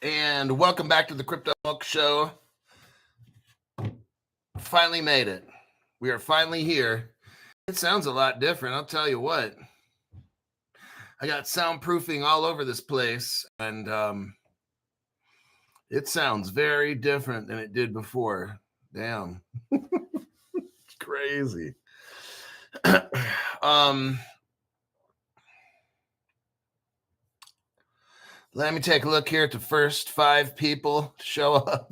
And welcome back to the Crypto Milk Show. Finally made it. We are finally here. It sounds a lot different, I'll tell you what. I got soundproofing all over this place, and it sounds very different than it did before. Damn. It's crazy. Let me take a look here at the first 5 people to show up.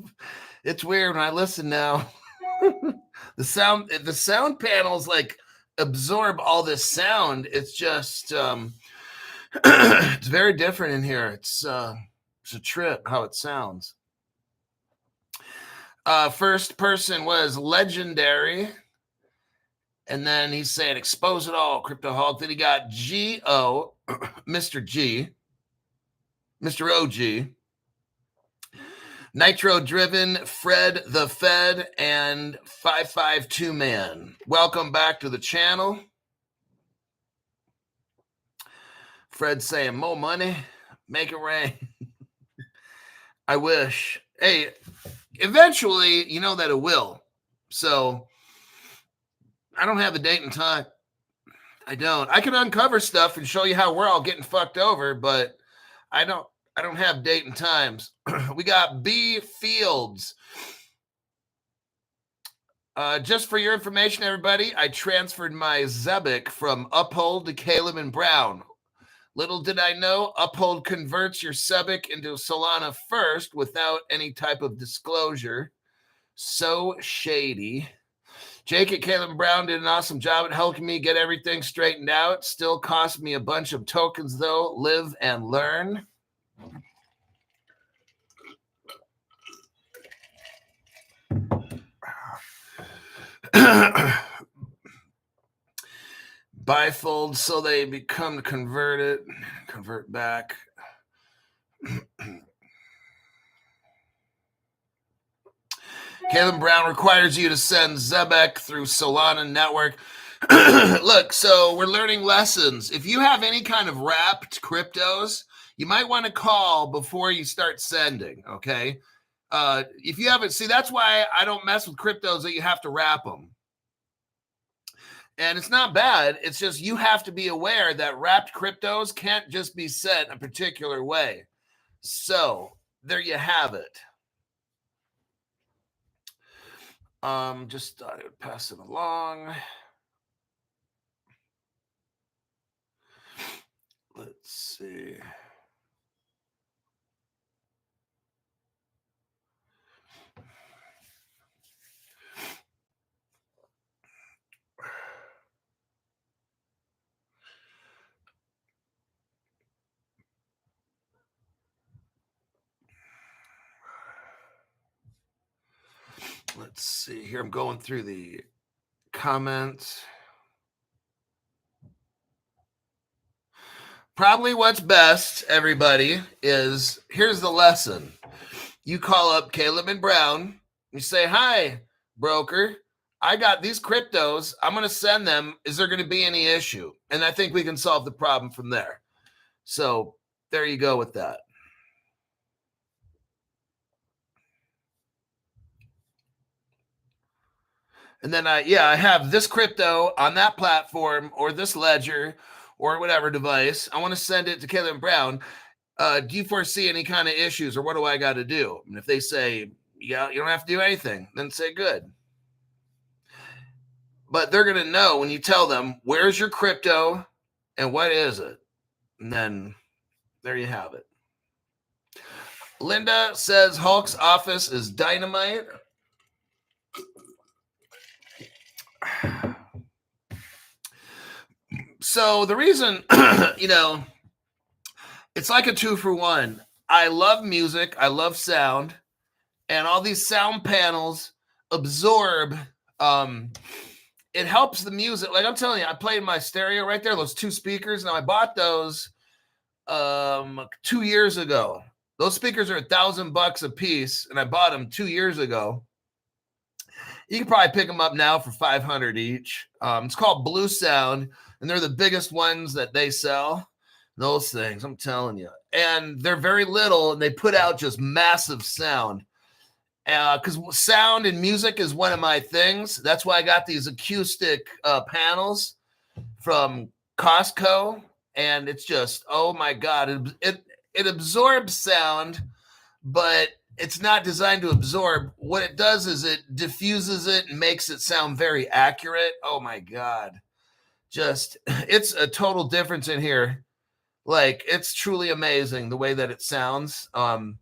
It's weird when I listen now. the sound panels like absorb all this sound. It's just it's very different in here. It's a trip how it sounds. First person was Legendary. And then he's saying, expose it all, Crypto Hulk. Then he got G-O, Mr. G, Mr. OG, Nitro Driven, Fred the Fed, and 552 Man. Welcome back to the channel. Fred saying, more money, make it rain. I wish. Hey, eventually, you know that it will. So I don't have the date and time. I don't. I can uncover stuff and show you how we're all getting fucked over, but I don't have date and times. We got B Fields. Just for your information, everybody, I transferred my Zebic from Uphold to Caleb and Brown. Little did I know, Uphold converts your Zebic into Solana first without any type of disclosure. So shady. Jake at Caleb Brown did an awesome job at helping me get everything straightened out. Still cost me a bunch of tokens, though. Live and learn. Bifold so they become converted, convert back. Caleb Brown requires you to send Zebec through Solana Network. Look, so we're learning lessons. If you have any kind of wrapped cryptos, you might want to call before you start sending, okay? If you haven't, see, that's why I don't mess with cryptos that you have to wrap them. And it's not bad. It's just you have to be aware that wrapped cryptos can't just be sent a particular way. So there you have it. Just thought I would pass it along. Let's see. Let's see here. I'm going through the comments. Probably what's best, everybody, is here's the lesson. You call up Caleb and Brown. You say, hi, broker. I got these cryptos. I'm going to send them. Is there going to be any issue? And I think we can solve the problem from there. So there you go with that. And then I have this crypto on that platform or this ledger or whatever device. I want to send it to Caleb Brown. Do you foresee any kind of issues or what do I got to do? And if they say, yeah, you don't have to do anything, then say good. But they're going to know when you tell them, where's your crypto and what is it? And then there you have it. Linda says Hulk's office is dynamite. So the reason, it's like a 2-for-1. I love music. I love sound. And all these sound panels absorb. It helps the music. Like I'm telling you, I played my stereo right there. Those 2 speakers. Now I bought those 2 years ago. Those speakers are $1,000 a piece. And I bought them 2 years ago. You can probably pick them up now for $500 each. It's called Blue Sound, and they're the biggest ones that they sell. Those things, I'm telling you. And they're very little, and they put out just massive sound. Because sound and music is one of my things. That's why I got these acoustic panels from Costco, and it's just, oh my God, it absorbs sound, but it's not designed to absorb. What it does is it diffuses it and makes it sound very accurate. Oh my God. Just, it's a total difference in here. Like, it's truly amazing the way that it sounds. And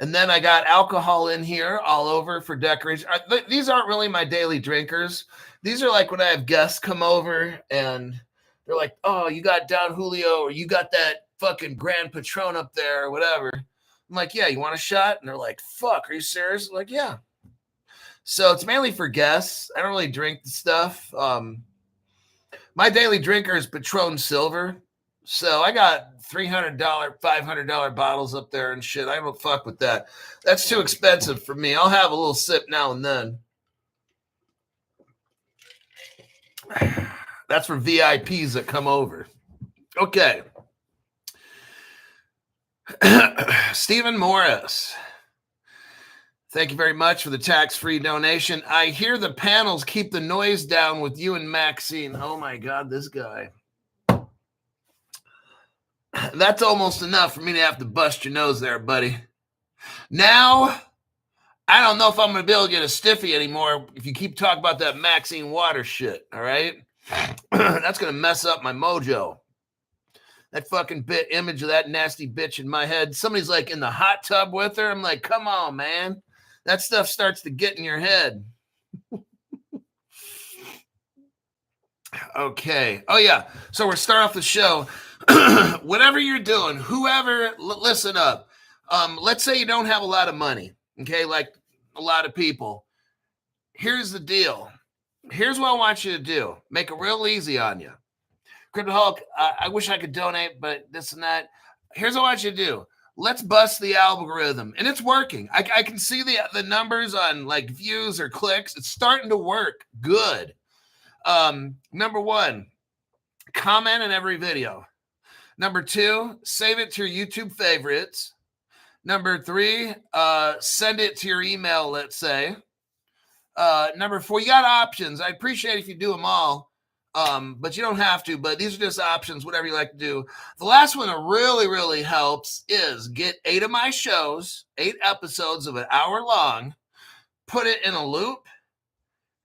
then I got alcohol in here all over for decoration. These aren't really my daily drinkers. These are like when I have guests come over and they're like, oh, you got Don Julio, or you got that fucking Grand Patron up there, or whatever. I'm like, yeah, you want a shot? And they're like, fuck, are you serious? I'm like, yeah. So it's mainly for guests. I don't really drink the stuff. My daily drinker is Patron Silver. So I got $300, $500 bottles up there and shit. I don't fuck with that. That's too expensive for me. I'll have a little sip now and then. That's for VIPs that come over. Okay. Stephen Morris. Thank you very much for the tax-free donation. I hear the panels keep the noise down with you and Maxine. Oh my God, this guy. That's almost enough for me to have to bust your nose there, buddy. Now, I don't know if I'm going to be able to get a stiffy anymore if you keep talking about that Maxine Water shit, all right? That's going to mess up my mojo. That fucking image of that nasty bitch in my head. Somebody's like in the hot tub with her. I'm like, come on, man. That stuff starts to get in your head. Okay. Oh, yeah. So we're starting off the show. Whatever you're doing, whoever, listen up. Let's say you don't have a lot of money, okay, like a lot of people. Here's the deal. Here's what I want you to do. Make it real easy on you. Crypto Hulk, I wish I could donate, but this and that. Here's what I want you to do. Let's bust the algorithm. And it's working. I can see the numbers on like views or clicks. It's starting to work good. Number one, comment in every video. Number two, save it to your YouTube favorites. Number three, send it to your email, let's say. Number four, you got options. I appreciate if you do them all, but you don't have to. But these are just options, whatever you like to do. The last one that really, really helps is get 8 of my shows, 8 episodes of an hour long, put it in a loop,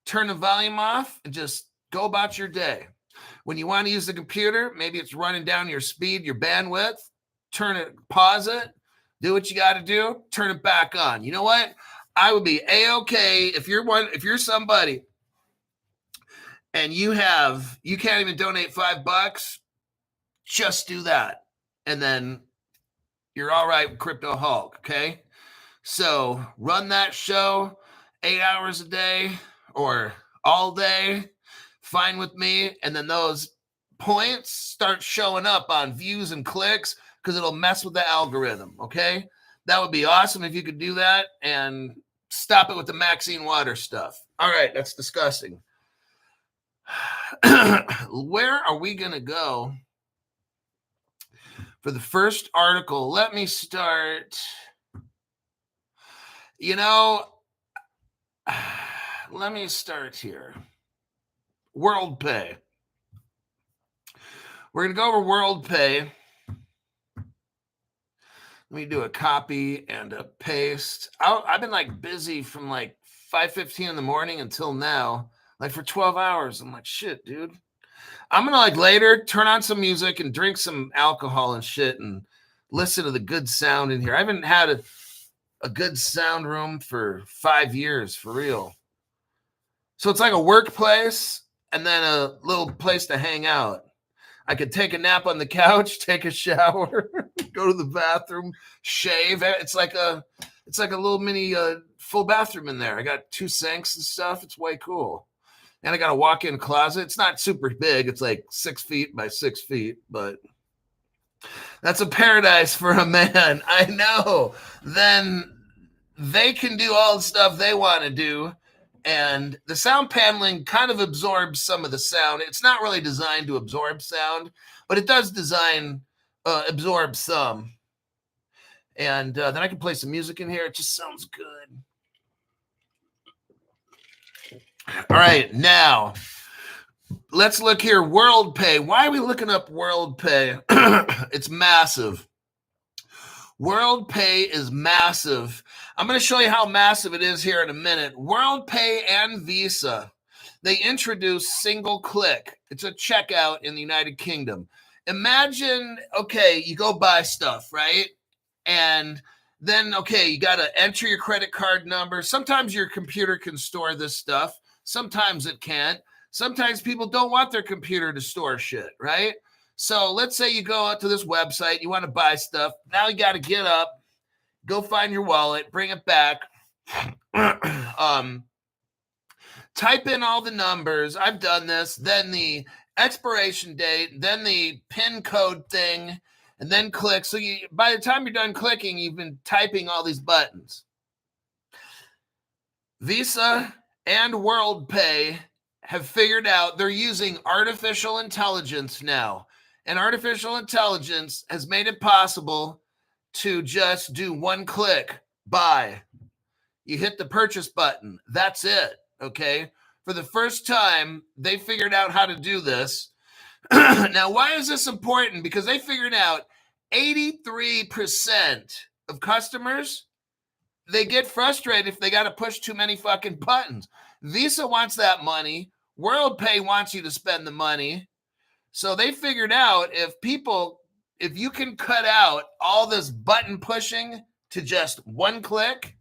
turn the volume off, and just go about your day. When you want to use the computer, maybe it's running down your speed, your bandwidth, turn it, pause it, do what you got to do, turn it back on. You know what? I would be A-okay if you're somebody and you can't even donate $5, just do that. And then you're all right with Crypto Hulk, okay? So run that show 8 hours a day or all day. Fine with me. And then those points start showing up on views and clicks because it'll mess with the algorithm. Okay. That would be awesome if you could do that and stop it with the Maxine Water stuff. All right. That's disgusting. Where are we going to go for the first article? Let me start. Let me start here. World Pay. We're going to go over World Pay. Let me do a copy and a paste. I've been like busy from like 5:15 in the morning until now, like for 12 hours. I'm like, shit, dude. I'm going to like later turn on some music and drink some alcohol and shit and listen to the good sound in here. I haven't had a good sound room for 5 years, for real. So it's like a workplace and then a little place to hang out. I could take a nap on the couch, take a shower, go to the bathroom, shave. It's like a little mini full bathroom in there. I got 2 sinks and stuff. It's way cool. And I got a walk-in closet. It's not super big. It's like 6 feet by 6 feet, but that's a paradise for a man. I know. Then they can do all the stuff they want to do. And the sound paneling kind of absorbs some of the sound. It's not really designed to absorb sound, but it does absorb some. And then I can play some music in here. It just sounds good. All right, now let's look here. WorldPay. Why are we looking up WorldPay? It's massive. WorldPay is massive. I'm going to show you how massive it is here in a minute. WorldPay and Visa, they introduced single click. It's a checkout in the United Kingdom. Imagine, okay, you go buy stuff, right? And then, okay, you got to enter your credit card number. Sometimes your computer can store this stuff. Sometimes it can't. Sometimes people don't want their computer to store shit, right? So let's say you go out to this website, you want to buy stuff. Now you got to get up, go find your wallet, bring it back, type in all the numbers. I've done this. Then the expiration date, then the PIN code thing, and then click. So by the time you're done clicking, you've been typing all these buttons. Visa and WorldPay have figured out they're using artificial intelligence now. And artificial intelligence has made it possible to just do one click, buy. You hit the purchase button. That's it, okay? For the first time, they figured out how to do this. Now, why is this important? Because they figured out 83% of customers, they get frustrated if they got to push too many fucking buttons. Visa wants that money. WorldPay wants you to spend the money. So they figured out if you can cut out all this button pushing to just one click,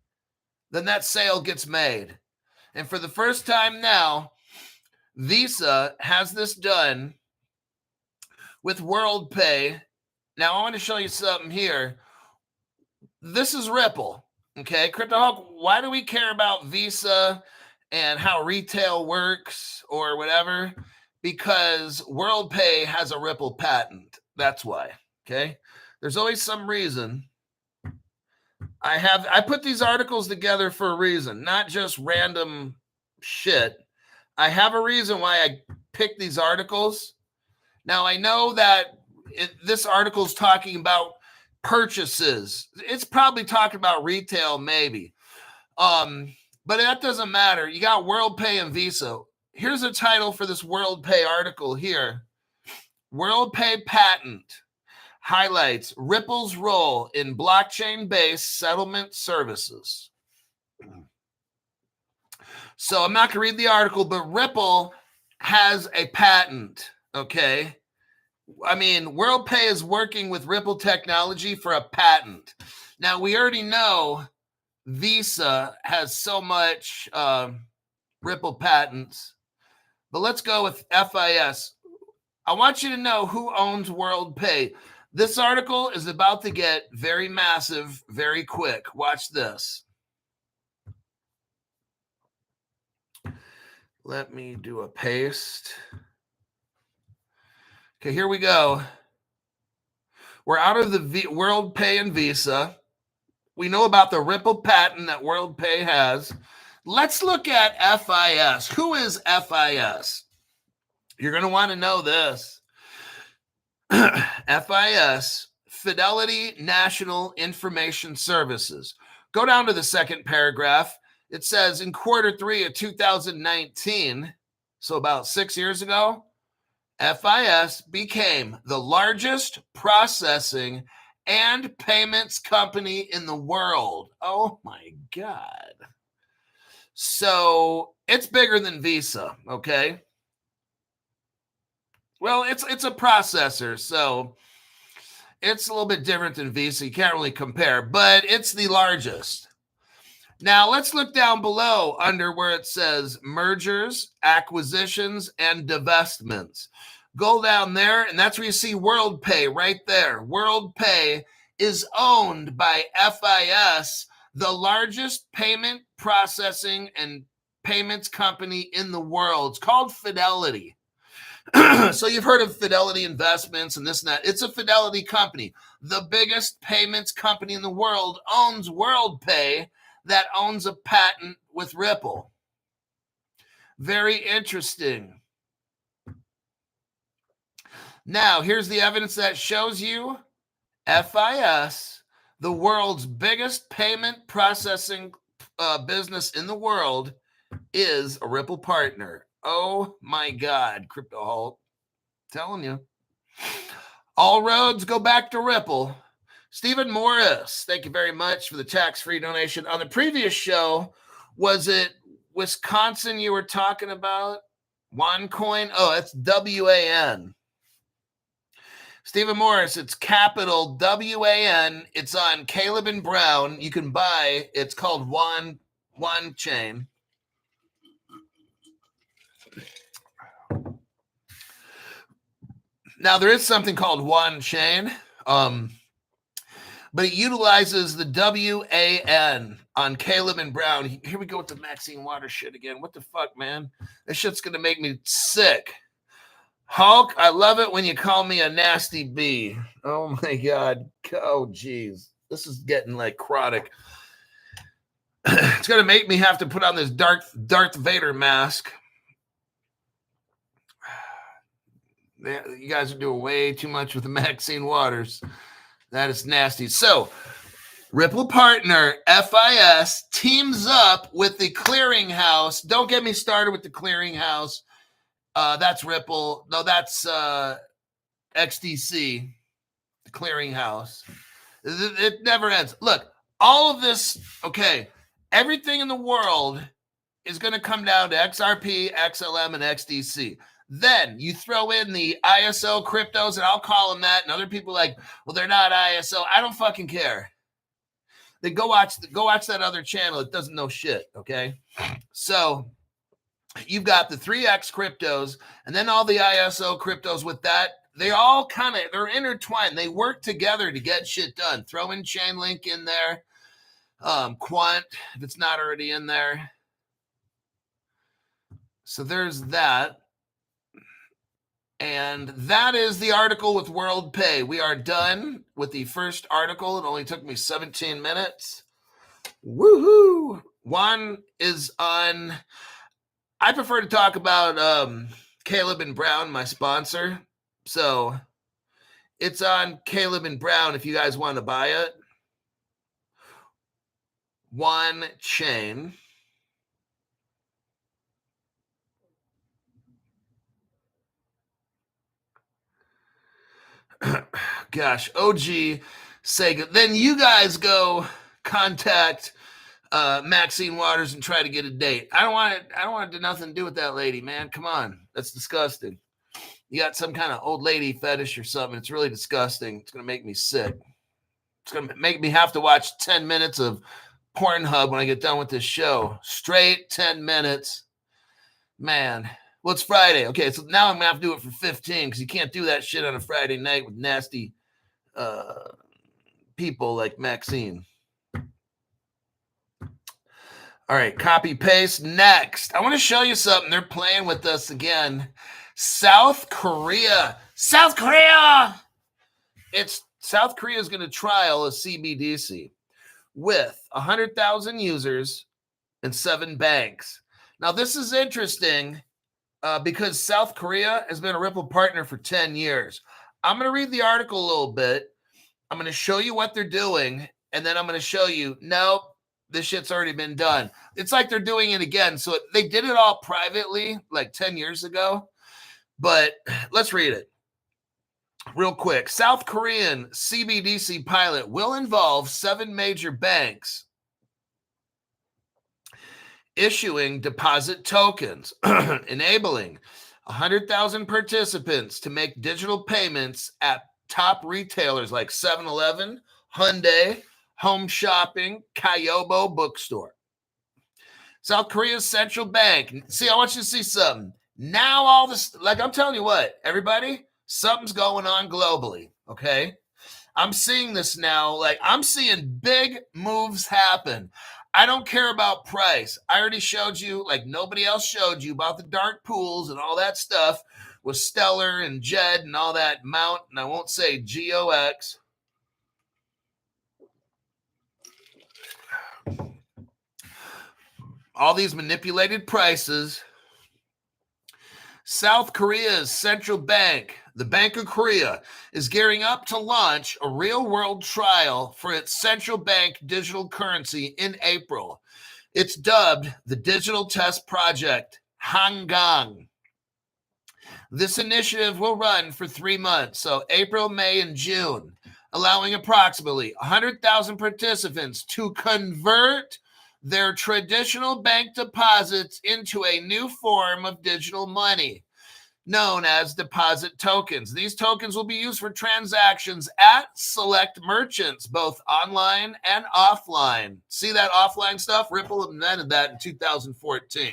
then that sale gets made. And for the first time now, Visa has this done with WorldPay. Now I want to show you something here. This is Ripple, okay? CryptoHawk, why do we care about Visa and how retail works or whatever? Because WorldPay has a Ripple patent. That's why, okay? There's always some reason. I put these articles together for a reason, not just random shit. I have a reason why I picked these articles. Now, I know that this article is talking about purchases. It's probably talking about retail, maybe. But that doesn't matter. You got WorldPay and Visa. Here's a title for this WorldPay article here. WorldPay patent highlights Ripple's role in blockchain-based settlement services. So I'm not going to read the article, but Ripple has a patent, okay? I mean, WorldPay is working with Ripple technology for a patent. Now, we already know Visa has so much Ripple patents. But let's go with FIS. I want you to know who owns WorldPay. This article is about to get very massive, very quick. Watch this. Let me do a paste. Okay, here we go. We're out of the WorldPay and Visa. We know about the Ripple patent that WorldPay has. Let's look at FIS. Who is FIS? You're going to want to know this. FIS, Fidelity National Information Services. Go down to the second paragraph. It says in Q3 of 2019, so about 6 years ago, FIS became the largest processing and payments company in the world. Oh my God. So it's bigger than Visa, okay? Well, it's a processor, so it's a little bit different than Visa. You can't really compare, but it's the largest. Now, let's look down below under where it says mergers, acquisitions, and divestments. Go down there, and that's where you see WorldPay right there. WorldPay is owned by FIS, the largest payment processing and payments company in the world. It's called Fidelity. So you've heard of Fidelity Investments and this and that. It's a Fidelity company. The biggest payments company in the world owns WorldPay that owns a patent with Ripple. Very interesting. Now, here's the evidence that shows you FIS, the world's biggest payment processing business in the world, is a Ripple partner. Oh my God, Crypto Halt. Telling you. All roads go back to Ripple. Stephen Morris, thank you very much for the tax-free donation. On the previous show, was it Wisconsin you were talking about? OneCoin? Oh, that's WAN. Stephen Morris, it's capital WAN. It's on Caleb and Brown. You can buy, it's called One Chain. Now, there is something called One Chain, but it utilizes the WAN on Caleb and Brown. Here we go with the Maxine Waters shit again. What the fuck, man? This shit's going to make me sick. Hulk, I love it when you call me a nasty bee. Oh, my God. Oh, geez. This is getting like chronic. It's going to make me have to put on this Darth Vader mask. You guys are doing way too much with the Maxine Waters. That is nasty. So, Ripple partner FIS teams up with the clearinghouse. Don't get me started with the clearinghouse. That's Ripple. No, that's XDC, the clearinghouse. It never ends. Look, all of this, okay, everything in the world is going to come down to XRP, XLM, and XDC. Then you throw in the ISO cryptos, and I'll call them that. And other people are like, well, they're not ISO. I don't fucking care. Then go watch that other channel. It doesn't know shit. Okay, so you've got the 3X cryptos, and then all the ISO cryptos with that. They all they're intertwined. They work together to get shit done. Throw in Chainlink in there, Quant if it's not already in there. So there's that. And that is the article with WorldPay. We are done with the first article. It only took me 17 minutes. Woohoo! One is on. I prefer to talk about Caleb and Brown, my sponsor. So it's on Caleb and Brown if you guys want to buy it. One Chain. Gosh, OG Sega. Then you guys go contact Maxine Waters and try to get a date. I don't want to do nothing to do with that lady, man. Come on. That's disgusting. You got some kind of old lady fetish or something. It's really disgusting. It's going to make me sick. It's going to make me have to watch 10 minutes of Pornhub when I get done with this show. Straight 10 minutes. Man. Well, it's Friday. Okay, so now I'm going to have to do it for 15 because you can't do that shit on a Friday night with nasty people like Maxine. All right, copy paste. Next, I want to show you something. They're playing with us again. South Korea. South Korea is going to trial a CBDC with 100,000 users and 7 banks. Now, this is interesting because South Korea has been a Ripple partner for 10 years. I'm going to read the article a little bit. I'm going to show you what they're doing, and then I'm going to show you, nope, this shit's already been done. It's like they're doing it again. So they did it all privately like 10 years ago. But let's read it real quick. South Korean CBDC pilot will involve 7 major banks issuing deposit tokens, enabling 100,000 participants to make digital payments at top retailers like 7-Eleven, Hyundai, Home Shopping, Kyobo Bookstore. South Korea's central bank. See, I want you to see something. Now all this, like I'm telling you what, everybody, something's going on globally, okay? I'm seeing this now. Like I'm seeing big moves happen. I don't care about price. I already showed you, like nobody else showed you, about the dark pools and all that stuff with Stellar and Jed and all that Mount, and I won't say GOX. All these manipulated prices. South Korea's central bank, the Bank of Korea, is gearing up to launch a real-world trial for its central bank digital currency in April. It's dubbed the Digital Test Project, Hangang. This initiative will run for 3 months, so April, May, and June, allowing approximately 100,000 participants to convert their traditional bank deposits into a new form of digital money known as deposit tokens. These tokens will be used for transactions at select merchants, both online and offline. See that offline stuff? Ripple invented that in 2014.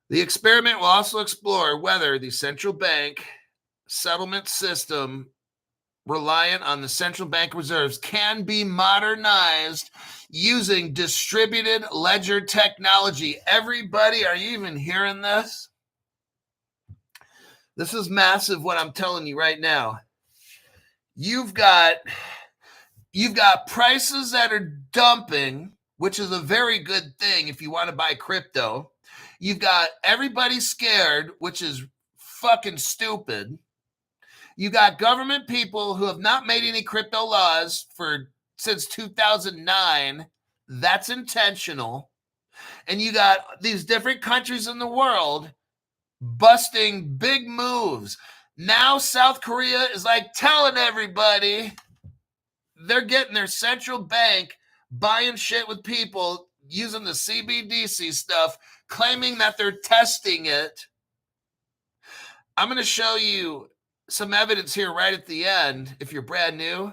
The experiment will also explore whether the central bank settlement system reliant on the central bank reserves can be modernized using distributed ledger technology. Everybody, are you even hearing this? This is massive what I'm telling you right now. You've got prices that are dumping, which is a very good thing if you want to buy crypto. You've got everybody scared, which is fucking stupid. You got government people who have not made any crypto laws since 2009. That's intentional. And you got these different countries in the world busting big moves. Now South Korea is like telling everybody they're getting their central bank buying shit with people using the CBDC stuff, claiming that they're testing it. I'm going to show you some evidence here right at the end. If you're brand new,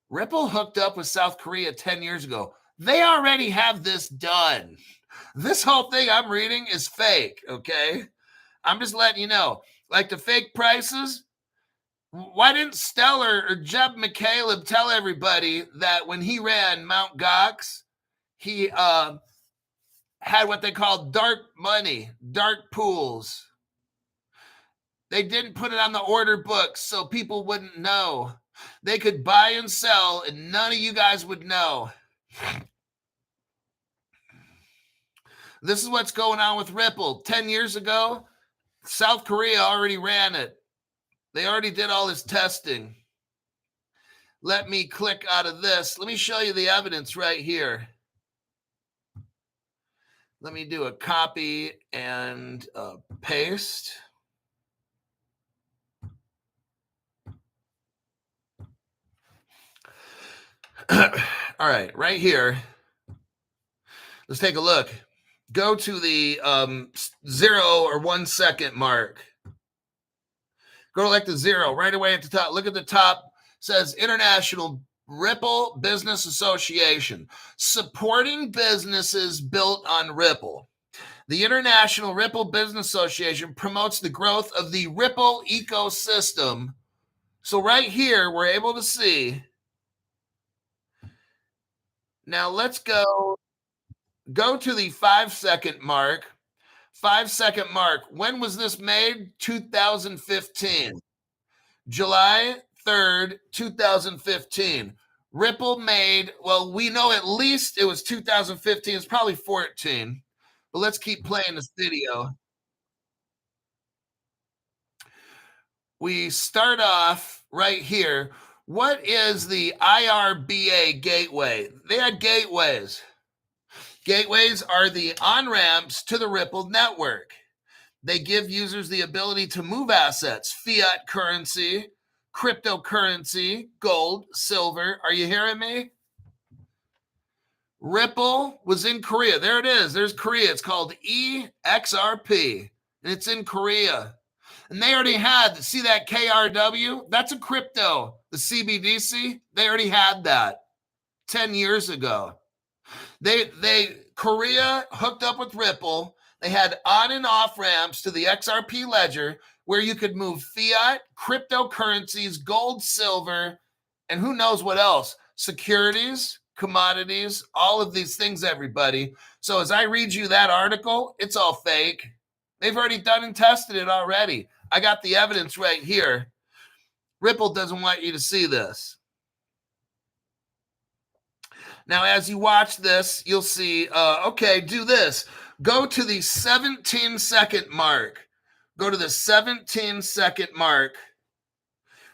Ripple hooked up with South Korea 10 years ago. They already have this done. This whole thing I'm reading is fake, okay? I'm just letting you know. Like the fake prices, why didn't Stellar or Jeb McCaleb tell everybody that when he ran Mt. Gox, he had what they call dark money, dark pools? They didn't put it on the order book so people wouldn't know. They could buy and sell, and none of you guys would know. This is what's going on with Ripple. 10 years ago, South Korea already ran it. They already did all this testing. Let me click out of this. Let me show you the evidence right here. Let me do a copy and paste. All right, right here. Let's take a look. Go to the 0 or 1 second mark. Go to like the 0 right away at the top. Look at the top. It says International Ripple Business Association, supporting businesses built on Ripple. The International Ripple Business Association promotes the growth of the Ripple ecosystem. So right here, we're able to see. Now let's go to the 5 second mark. 5 second mark. When was this made? 2015. July 3rd, 2015. Ripple made, well, we know at least it was 2015. It's probably 14. But let's keep playing this video. We start off right here. What is the IRBA gateway? They had gateways. Gateways are the on-ramps to the Ripple network. They give users the ability to move assets, fiat currency, cryptocurrency, gold, silver. Are you hearing me? Ripple was in Korea. There it is. There's Korea. It's called EXRP, and it's in Korea. And they already had, see that KRW? That's a crypto. The CBDC, they already had that 10 years ago. Korea hooked up with Ripple. They had on and off ramps to the XRP ledger where you could move fiat, cryptocurrencies, gold, silver, and who knows what else, securities, commodities, all of these things, everybody. So as I read you that article, it's all fake. They've already done and tested it already. I got the evidence right here. Ripple doesn't want you to see this. Now, as you watch this, you'll see, okay, do this. Go to the 17 second mark. Go to the 17-second mark.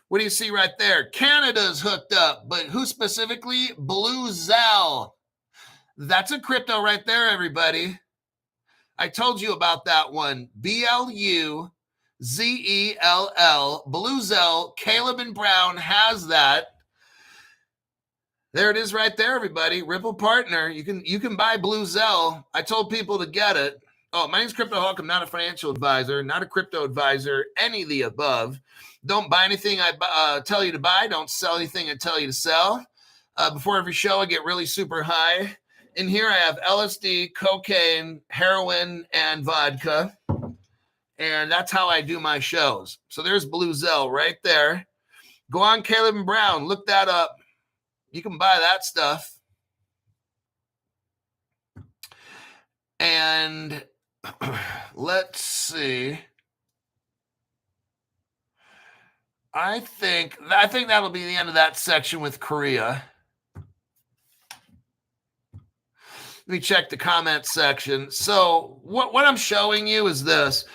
What do you see right there? Canada's hooked up, but who specifically? Blue Zell. That's a crypto right there, everybody. I told you about that one. BLUZELL, Blue Zell. Caleb and Brown has that. There it is right there, everybody. Ripple partner. You can buy Blue Zell. I told people to get it. Oh, my name's Crypto Hulk. I'm not a financial advisor, not a crypto advisor, any of the above. Don't buy anything I tell you to buy. Don't sell anything I tell you to sell. Before every show, I get really super high. In here, I have LSD, cocaine, heroin, and vodka. And that's how I do my shows. So there's Blue Zell right there. Go on Caleb and Brown. Look that up. You can buy that stuff. And let's see. I think that'll be the end of that section with Korea. Let me check the comment section. So what I'm showing you is this.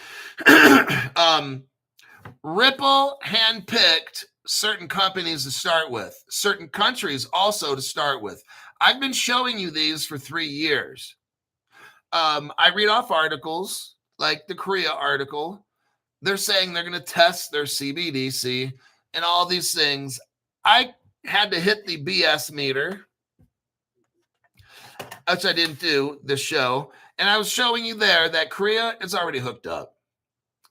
Ripple handpicked certain companies to start with, certain countries also to start with. I've been showing you these for 3 years. I read off articles like the Korea article. They're saying they're going to test their CBDC and all these things. I had to hit the BS meter, which I didn't do this show. And I was showing you there that Korea is already hooked up.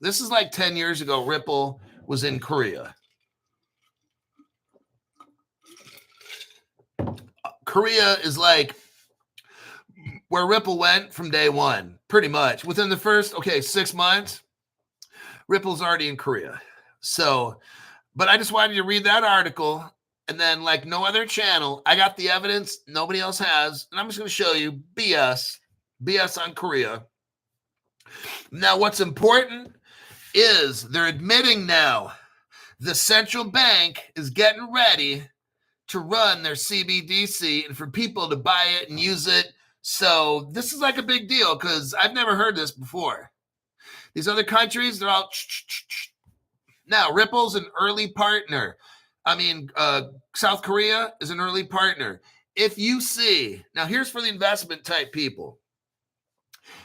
This is like 10 years ago. Ripple was in Korea. Korea is like where Ripple went from day one, pretty much. Within the first, 6 months, Ripple's already in Korea. So, but I just wanted you to read that article. And then, like no other channel, I got the evidence nobody else has. And I'm just going to show you BS on Korea. Now, what's important is they're admitting now the central bank is getting ready to run their CBDC and for people to buy it and use it. So this is like a big deal because I've never heard this before. These other countries, they're all now. Ripple's an early partner. South Korea is an early partner. If you see, now here's for the investment type people.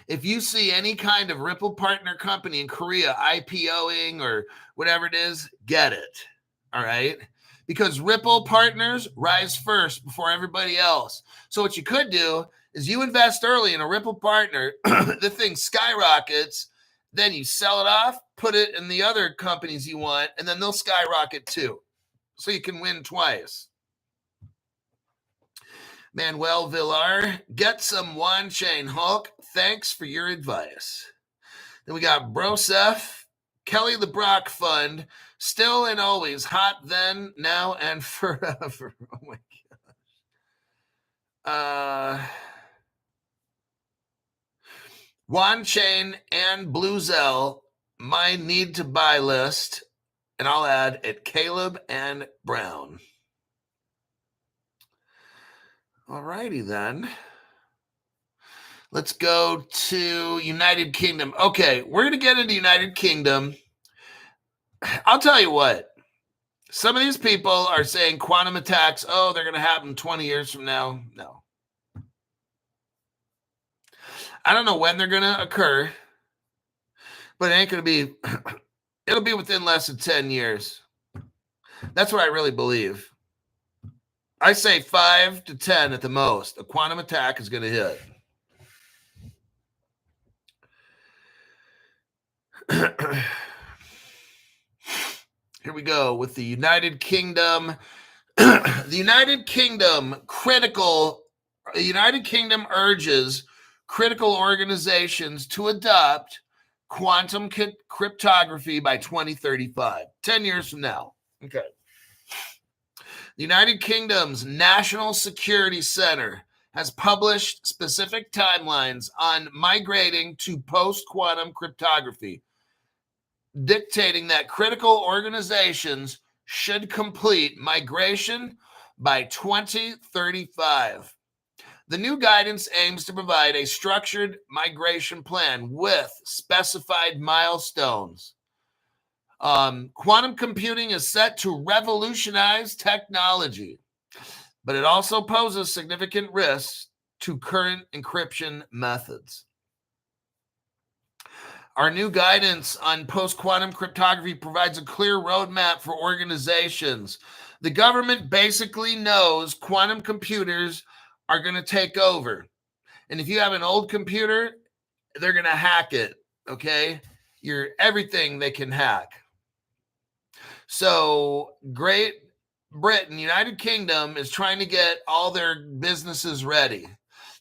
If you see any kind of Ripple partner company in Korea IPOing or whatever it is, get it. All right. Because Ripple partners rise first before everybody else. So what you could do is you invest early in a Ripple partner, the thing skyrockets, then you sell it off, put it in the other companies you want, and then they'll skyrocket too. So you can win twice. Manuel Villar, get some one chain Hulk. Thanks for your advice. Then we got Broseph, Kelly the Brock Fund, still and always hot then, now, and forever. Oh my gosh. One Chain and Blue Zell, my need to buy list, and I'll add at Caleb and Brown. All righty then. Let's go to United Kingdom. Okay, we're going to get into United Kingdom. I'll tell you what. Some of these people are saying quantum attacks, they're going to happen 20 years from now. No. I don't know when they're going to occur, but it ain't going to be, it'll be within less than 10 years. That's what I really believe. I say 5 to 10 at the most. A quantum attack is going to hit. Here we go with the United Kingdom. The United Kingdom urges critical organizations to adopt quantum cryptography by 2035, 10 years from now. Okay. The United Kingdom's National Security Center has published specific timelines on migrating to post-quantum cryptography, dictating that critical organizations should complete migration by 2035. The new guidance aims to provide a structured migration plan with specified milestones. Quantum computing is set to revolutionize technology, but it also poses significant risks to current encryption methods. Our new guidance on post-quantum cryptography provides a clear roadmap for organizations. The government basically knows quantum computers are going to take over. And if you have an old computer, they're going to hack it, okay? Everything they can hack. So Great Britain, United Kingdom, is trying to get all their businesses ready.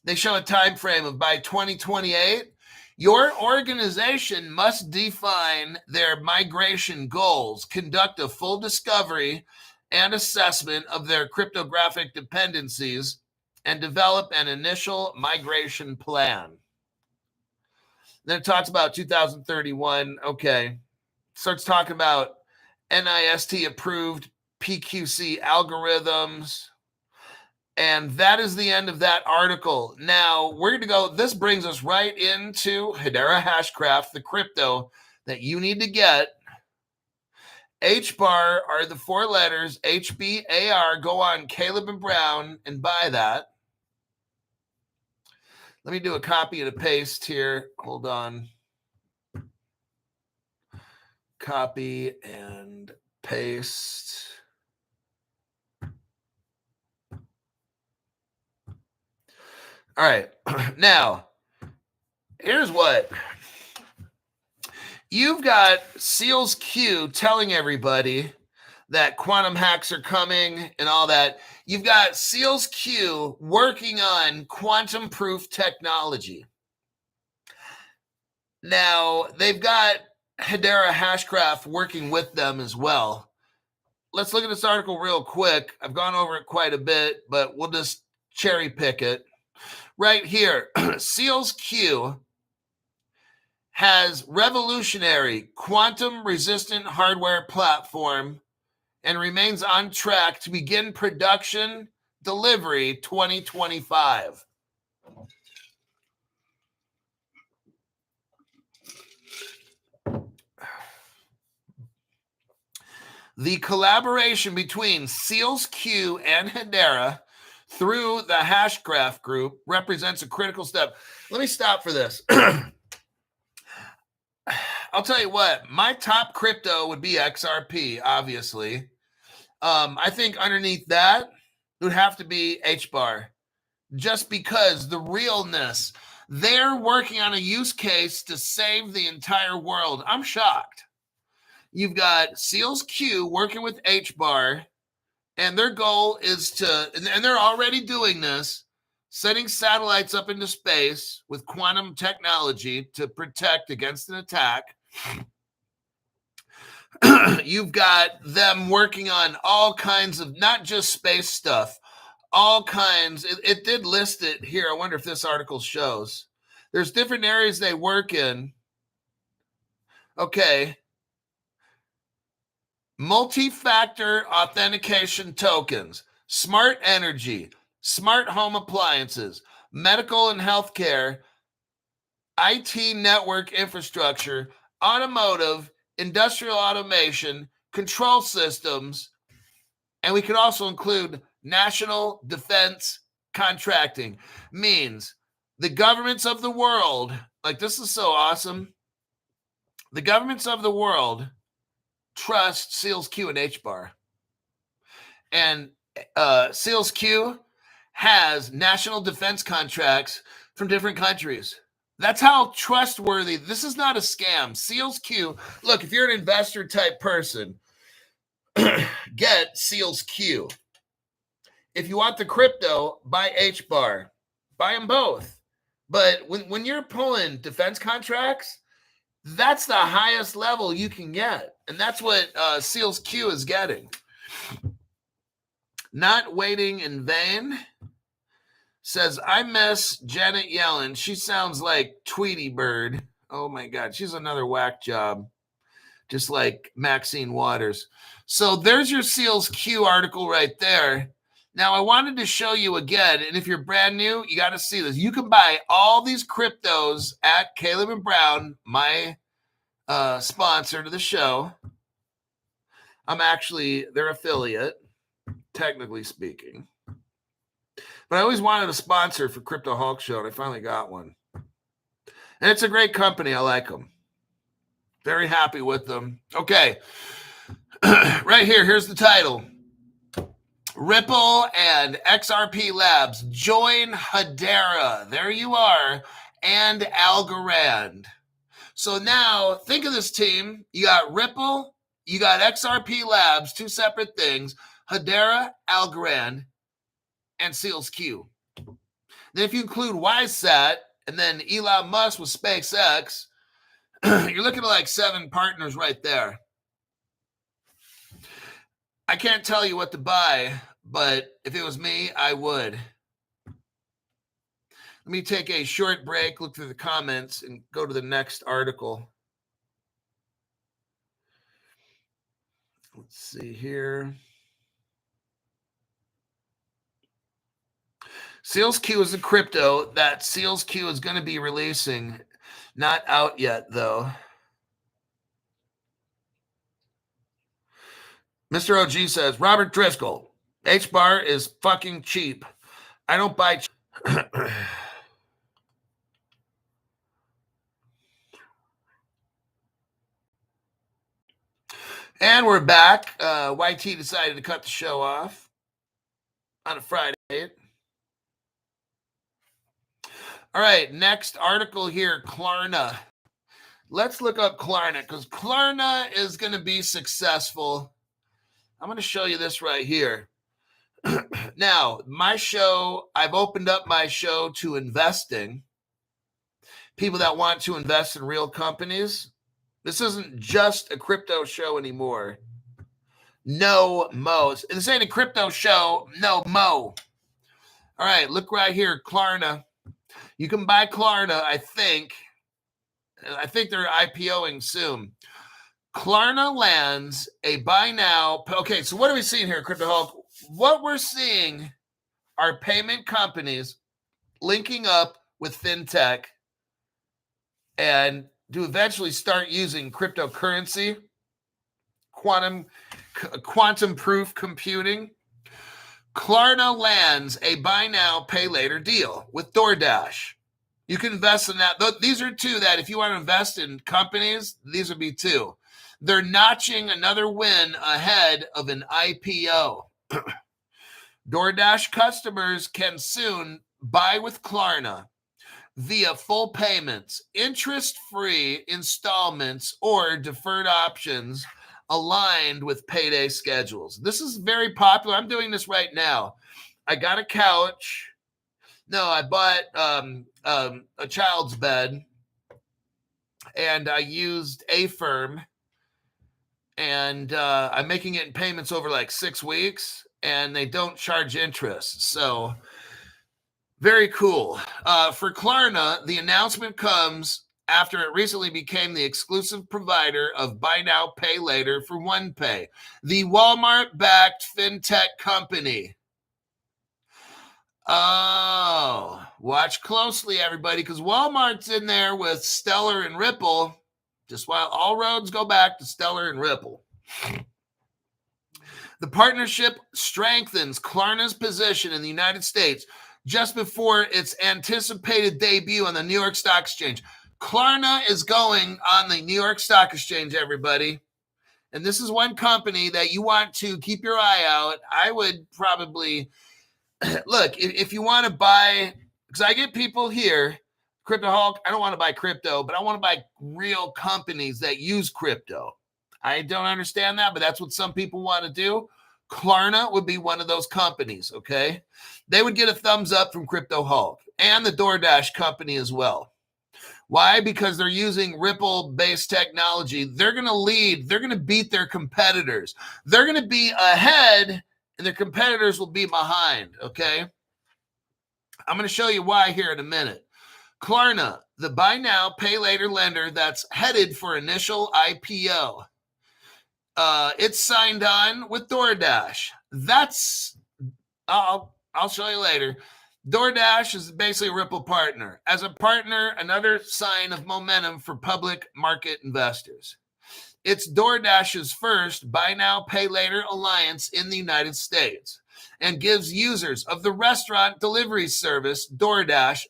They show a time frame of by 2028, your organization must define their migration goals, conduct a full discovery and assessment of their cryptographic dependencies, and develop an initial migration plan. Then it talks about 2031. Okay. Starts talking about NIST approved PQC algorithms. And that is the end of that article. Now we're going to go, this brings us right into Hedera Hashcraft, the crypto that you need to get. HBAR are the 4 letters, HBAR. Go on Caleb and Brown and buy that. Let me do a copy and a paste here. Hold on. Copy and paste. All right. Now, here's what. You've got Seals Q telling everybody that quantum hacks are coming and all that. You've got Seals Q working on quantum proof technology. Now, they've got Hedera Hashcraft working with them as well. Let's look at this article real quick. I've gone over it quite a bit, but we'll just cherry pick it. Right here, Seals Q has revolutionary quantum-resistant hardware platform and remains on track to begin production delivery 2025. The collaboration between Seals Q and Hedera through the Hashcraft group represents a critical step. Let me stop for this. I'll tell you what, my top crypto would be XRP, obviously. I think underneath that, it would have to be HBAR, just because the realness. They're working on a use case to save the entire world. I'm shocked. You've got Seals Q working with HBAR, and their goal is to, and they're already doing this, setting satellites up into space with quantum technology to protect against an attack. You've got them working on all kinds of, not just space stuff, all kinds. It did list it here. I wonder if this article shows. There's different areas they work in. Okay. Multi-factor authentication tokens, smart energy, smart home appliances, medical and healthcare, IT network infrastructure, automotive, industrial automation, control systems, and we could also include national defense contracting. Means the governments of the world, like this is so awesome, the governments of the world trust Seals Q and HBAR. And Seals Q has national defense contracts from different countries. That's how trustworthy. This is not a scam. Seals Q, look, if you're an investor type person, get Seals Q. If you want the crypto, buy HBAR. Buy them both. But when you're pulling defense contracts, that's the highest level you can get. And that's what Seals Q is getting. Not waiting in vain. Says, I miss Janet Yellen. She sounds like Tweety Bird. Oh, my God. She's another whack job. Just like Maxine Waters. So there's your Seals Q article right there. Now, I wanted to show you again, and if you're brand new, you got to see this. You can buy all these cryptos at Caleb and Brown, my sponsor to the show. I'm actually their affiliate, technically speaking. But I always wanted a sponsor for Crypto Hulk Show, and I finally got one. And it's a great company. I like them. Very happy with them. Okay. Right here. Here's the title. Ripple and XRP Labs join Hedera. There you are. And ALGO. So now think of this team. You got Ripple, you got XRP Labs, two separate things. Hedera, ALGO, and Seals Q. Then if you include YSAT and then Elon Musk with SpaceX, you're looking at like 7 partners right there. I can't tell you what to buy, but if it was me, I would. Let me take a short break, look through the comments, and go to the next article. Let's see here. Seals Q is a crypto that Seals Q is going to be releasing. Not out yet, though. Mr. OG says, Robert Driscoll, HBAR is fucking cheap. I don't buy And we're back. YT decided to cut the show off on a Friday. All right, next article here, Klarna. Let's look up Klarna because Klarna is going to be successful. I'm going to show you this right here. Now, my show, I've opened up my show to investing. People that want to invest in real companies. This isn't just a crypto show anymore. No mo. This ain't a crypto show. No mo. All right, look right here, Klarna. You can buy Klarna, I think. I think they're IPOing soon. Klarna lands a buy now. Okay, so what are we seeing here, Crypto Hulk? What we're seeing are payment companies linking up with Fintech and to eventually start using cryptocurrency, quantum proof computing. Klarna lands a buy now, pay later deal with DoorDash. You can invest in that. These are two that if you want to invest in companies, these would be two. They're notching another win ahead of an IPO. DoorDash customers can soon buy with Klarna via full payments, interest-free installments, or deferred options aligned with payday schedules. This is very popular. I'm doing this right now. I got a couch. No, I bought a child's bed, and I used Affirm, and I'm making it in payments over like 6 weeks, and they don't charge interest. So very cool. For Klarna, the announcement comes after it recently became the exclusive provider of buy now, pay later for OnePay, the Walmart-backed fintech company. Oh, watch closely, everybody, because Walmart's in there with Stellar and Ripple. Just while all roads go back to Stellar and Ripple. The partnership strengthens Klarna's position in the United States just before its anticipated debut on the New York Stock Exchange. Klarna is going on the New York Stock Exchange, everybody. And this is one company that you want to keep your eye out. I would probably... Look, if you want to buy, because I get people here, Crypto Hulk, I don't want to buy crypto, but I want to buy real companies that use crypto. I don't understand that, but that's what some people want to do. Klarna would be one of those companies, okay? They would get a thumbs up from Crypto Hulk and the DoorDash company as well. Why? Because they're using Ripple-based technology. They're going to lead. They're going to beat their competitors. They're going to be ahead and their competitors will be behind, okay? I'm going to show you why here in a minute. Klarna, the buy now, pay later lender that's headed for initial IPO. It's signed on with DoorDash. That's I'll show you later. DoorDash is basically a Ripple partner. As a partner, another sign of momentum for public market investors. It's DoorDash's first buy now, pay later alliance in the United States and gives users of the restaurant delivery service DoorDash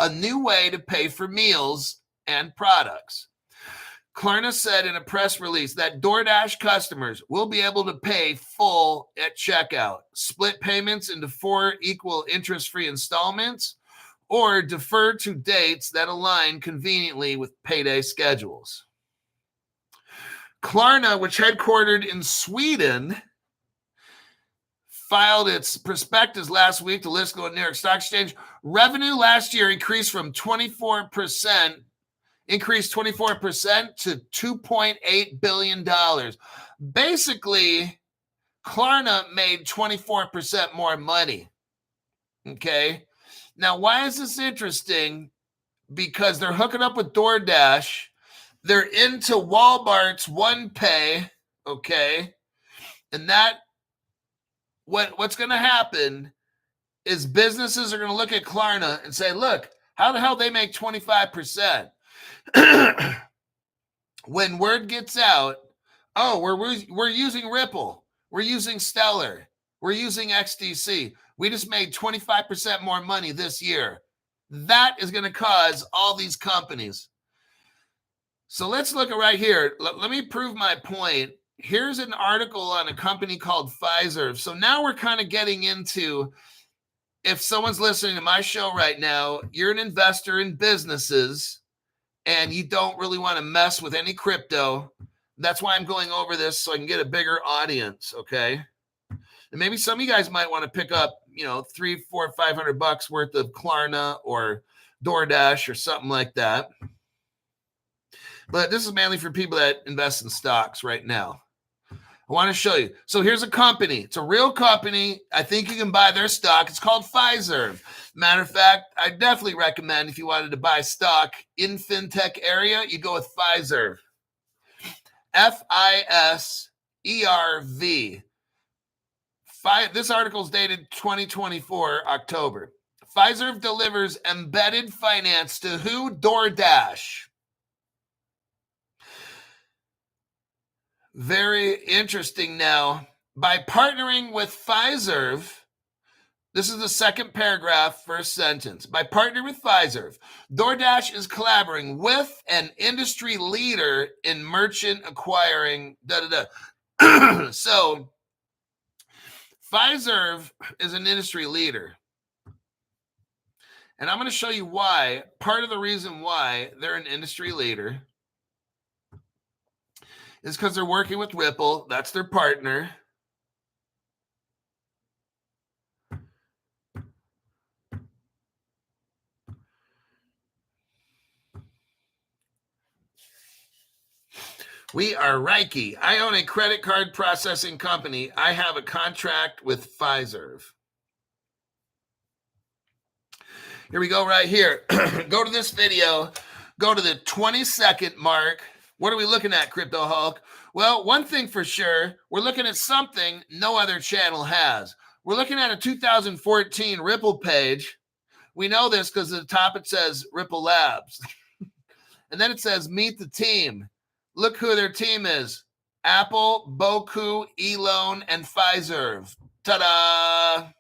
a new way to pay for meals and products. Klarna said in a press release that DoorDash customers will be able to pay full at checkout, split payments into 4 equal interest-free installments, or defer to dates that align conveniently with payday schedules. Klarna, which headquartered in Sweden, filed its prospectus last week to list on New York Stock Exchange. Revenue last year increased 24% to $2.8 billion. Basically, Klarna made 24% more money. Okay. Now, why is this interesting? Because they're hooking up with DoorDash. They're into Walmart's OnePay. Okay. And that, what's going to happen is businesses are going to look at Klarna and say, look, how the hell they make 25%? When word gets out, oh, we're using Ripple, we're using Stellar, we're using XDC. We just made 25% more money this year. That is going to cause all these companies. So let's look at right here. Let me prove my point. Here's an article on a company called Pfizer. So now we're kind of getting into, if someone's listening to my show right now, you're an investor in businesses and you don't really want to mess with any crypto. That's why I'm going over this, so I can get a bigger audience, okay? And maybe some of you guys might want to pick up, $300, $400, $500 worth of Klarna or DoorDash or something like that. But this is mainly for people that invest in stocks right now. I want to show you. So here's a company. It's a real company. I think you can buy their stock. It's called Pfizer. Matter of fact, I definitely recommend if you wanted to buy stock in Fintech area, you go with Pfizer. F-I-S-E-R-V. This article is dated 2024, October. Pfizer delivers embedded finance to who? DoorDash. Very interesting now. By partnering with Pfizer, this is the second paragraph, first sentence. By partnering with Pfizer, DoorDash is collaborating with an industry leader in merchant acquiring, So, Pfizer is an industry leader. And I'm going to show you why. Part of the reason why they're an industry leader is because they're working with Ripple. That's their partner. We are Reiki. I own a credit card processing company. I have a contract with Pfizer. Here we go right here. Go to this video. Go to the 20-second mark. What are we looking at, Crypto Hulk? Well, one thing for sure, we're looking at something no other channel has. We're looking at a 2014 Ripple page. We know this because at the top it says Ripple Labs. And then it says meet the team. Look who their team is. Apple, Boku, Elon, and Pfizer. Ta-da!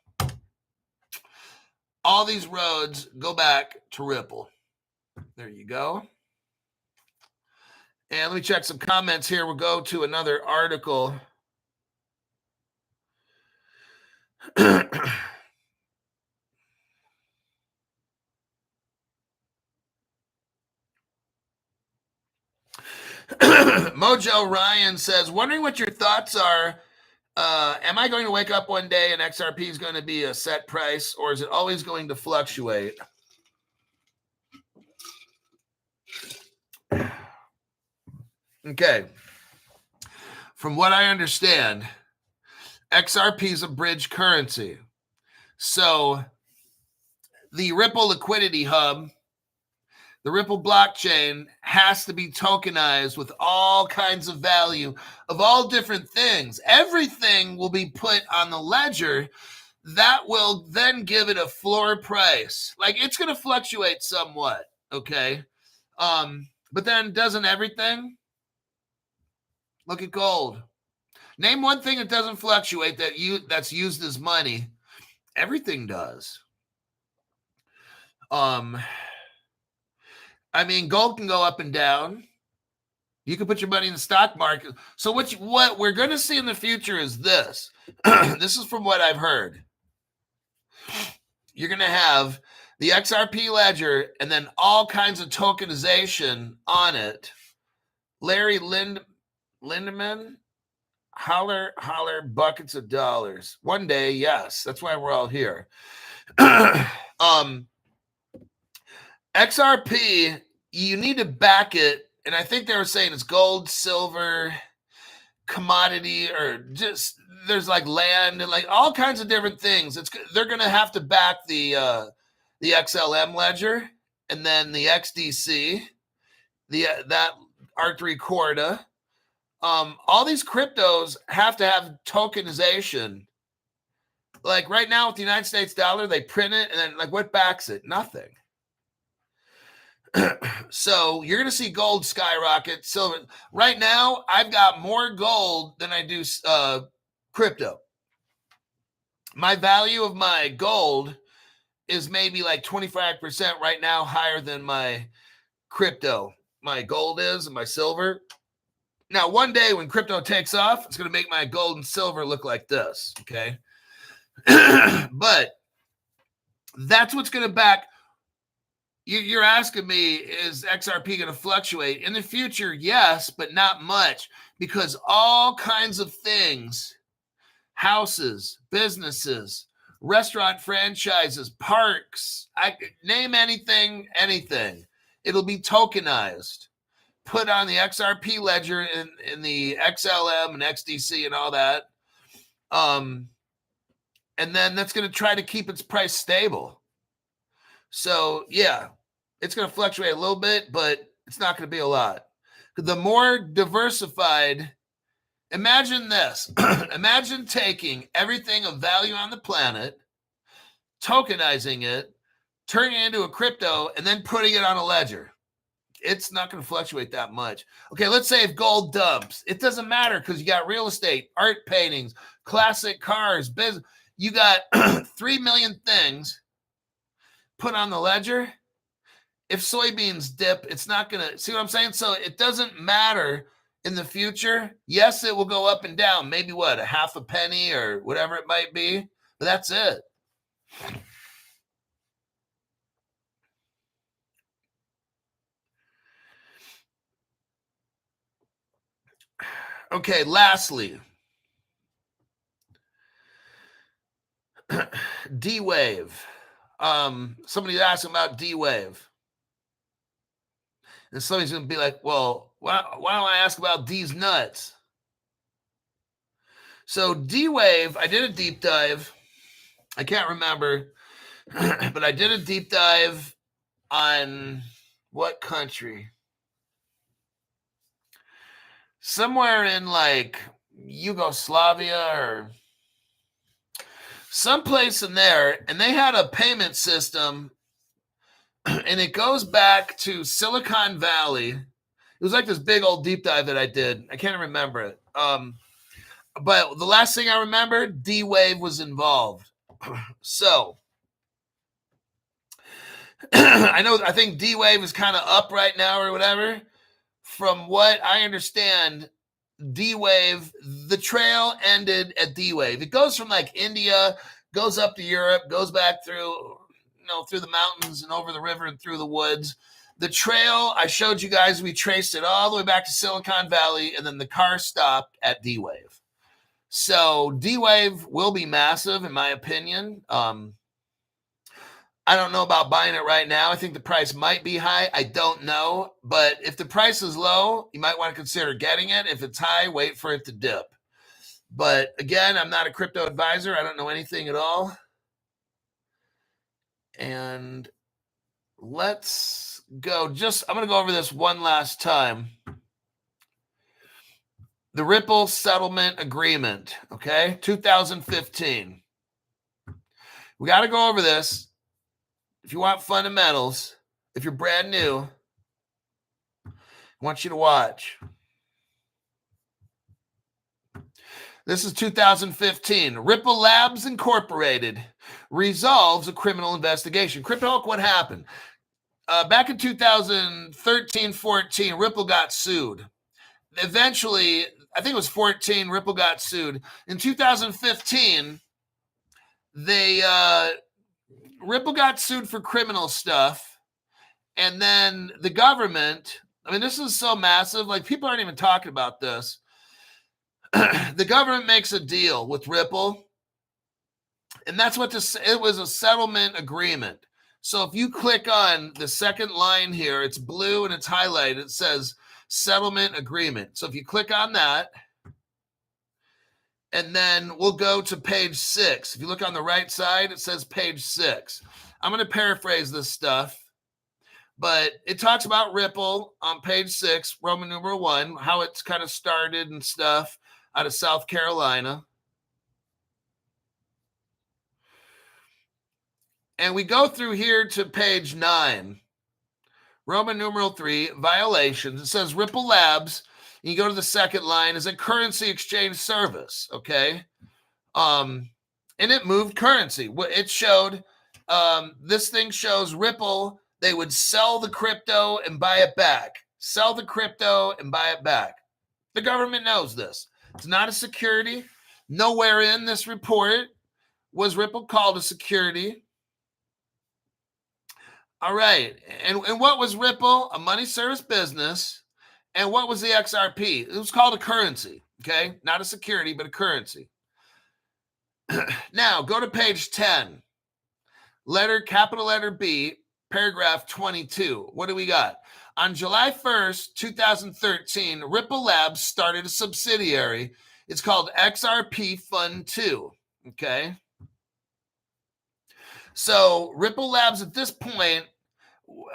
All these roads go back to Ripple. There you go. And let me check some comments here. We'll go to another article. Mojo Ryan says, wondering what your thoughts are. Am I going to wake up one day and XRP is going to be a set price, or is it always going to fluctuate? Okay. From what I understand, XRP is a bridge currency. So the Ripple liquidity hub, the Ripple blockchain, has to be tokenized with all kinds of value of all different things. Everything will be put on the ledger, that will then give it a floor price. Like it's going to fluctuate somewhat, okay? But then doesn't everything? Look at gold. Name one thing that doesn't fluctuate that's used as money. Everything does. I mean, gold can go up and down. You can put your money in the stock market. So what we're going to see in the future is this. This is from what I've heard. You're going to have the XRP ledger and then all kinds of tokenization on it. Larry Lindemann, holler buckets of dollars. One day, yes. That's why we're all here. XRP, you need to back it. And I think they were saying it's gold, silver, commodity, or just there's like land and like all kinds of different things. They're going to have to back the XLM ledger and then the XDC, that R3 Corda. All these cryptos have to have tokenization. Like right now with the United States dollar, they print it and then like what backs it? Nothing. So you're going to see gold skyrocket, silver. Right now, I've got more gold than I do crypto. My value of my gold is maybe like 25% right now higher than my crypto. My gold is and my silver. Now, one day when crypto takes off, it's going to make my gold and silver look like this, okay? But that's what's going to back. You're asking me, is XRP going to fluctuate? In the future, yes, but not much because all kinds of things, houses, businesses, restaurant franchises, parks, name anything, it'll be tokenized, put on the XRP ledger in the XLM and XDC and all that. And then that's going to try to keep its price stable. So, yeah. It's going to fluctuate a little bit, but it's not going to be a lot. The more diversified, imagine this. Imagine taking everything of value on the planet, tokenizing it, turning it into a crypto, and then putting it on a ledger. It's not going to fluctuate that much. Okay, let's say if gold dumps. It doesn't matter because you got real estate, art paintings, classic cars, business. You got 3 million things put on the ledger. If soybeans dip, it's not going to, see what I'm saying? So it doesn't matter in the future. Yes, it will go up and down. Maybe what, a half a penny or whatever it might be. But that's it. Okay, lastly, D-Wave. Somebody asked about D-Wave. And somebody's going to be like, well, why don't I ask about D's nuts? So D-Wave, I did a deep dive. I can't remember, but I did a deep dive on what country? Somewhere in like Yugoslavia or someplace in there. And they had a payment system and it goes back to Silicon Valley. It was like this big old deep dive that I did. I can't remember it. But the last thing I remember, D-Wave was involved. So I think D-Wave is kind of up right now or whatever. From what I understand, D-Wave, the trail ended at D-Wave. It goes from like India, goes up to Europe, goes back through the mountains and over the river and through the woods. The trail, I showed you guys, we traced it all the way back to Silicon Valley, and then the car stopped at D-Wave. So D-Wave will be massive, in my opinion. I don't know about buying it right now. I think the price might be high. I don't know. But if the price is low, you might want to consider getting it. If it's high, wait for it to dip. But again, I'm not a crypto advisor. I don't know anything at all. And let's go. I'm going to go over this one last time. The Ripple Settlement Agreement, okay? 2015. We got to go over this. If you want fundamentals, if you're brand new, I want you to watch. This is 2015. Ripple Labs Incorporated resolves a criminal investigation. CryptoHawk, what happened? Back in 2013-14, Ripple got sued. Eventually, I think it was 14, Ripple got sued. In 2015, Ripple got sued for criminal stuff. And then the government, I mean, this is so massive. Like, people aren't even talking about this. The government makes a deal with Ripple. And that's what it was, a settlement agreement. So if you click on the second line here, it's blue and it's highlighted. It says settlement agreement. So if you click on that, and then we'll go to page 6. If you look on the right side, it says page 6. I'm going to paraphrase this stuff, but it talks about Ripple on page 6, Roman numeral 1, how it's kind of started and stuff out of South Carolina. And we go through here to page 9, Roman numeral 3, violations. It says Ripple Labs. You go to the second line, is a currency exchange service, okay? And it moved currency. It showed, this thing shows Ripple, they would sell the crypto and buy it back. Sell the crypto and buy it back. The government knows this. It's not a security. Nowhere in this report was Ripple called a security. All right. And what was Ripple? A money service business. And what was the XRP? It was called a currency, okay? Not a security, but a currency. Now, go to page 10. Capital letter B, paragraph 22. What do we got? On July 1st, 2013, Ripple Labs started a subsidiary. It's called XRP Fund 2, okay? So Ripple Labs at this point,